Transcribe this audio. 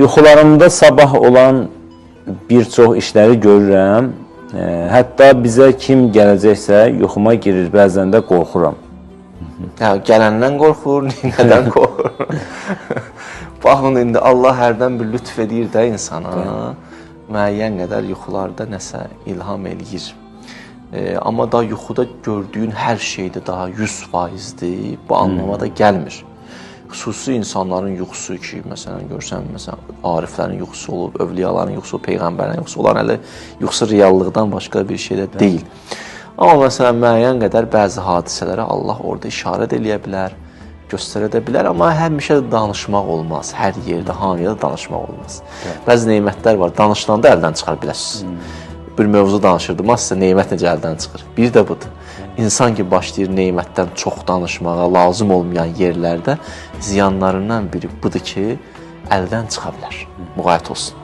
yuxularımda sabah olan bir çox işləri görürəm. Hətta bizə kim gələcəksə yuxuma girir, bəzən də qorxuram. Gələndən qorxur, nədən qorxur? Baxın, indi Allah hərdən bir lütf edir də insana, müəyyən qədər yuxularda nəsə ilham eləyir. Amma da yuxuda gördüyün hər şeydə daha 100%'dir, bu anlamada gəlmir. Xüsusi insanların yuxusu ki, məsələn, görsən, ariflərin yuxusu olub, övliyaların yuxusu, peyğəmbərlərin yuxusu olan hələ yuxusu reallıqdan başqa bir şey də deyil. Amma məsələn, müəyyən qədər bəzi hadisələrə Allah orada işarət eləyə bilər, göstərə də bilər, amma həmişə danışmaq olmaz, hər yerdə, hamıya da danışmaq olmaz. Bəzi neymətlər var, danışılanda əldən çıxar biləsiniz. Bir mövzu danışırdım, sizə neymət necə əldən çıxır. Bir də budur. İnsan ki, başlayır neymətdən çox danışmağa, lazım olmayan yerlərdə ziyanlarından biri budur ki, əldən çıxa bilər. Müğayət olsun.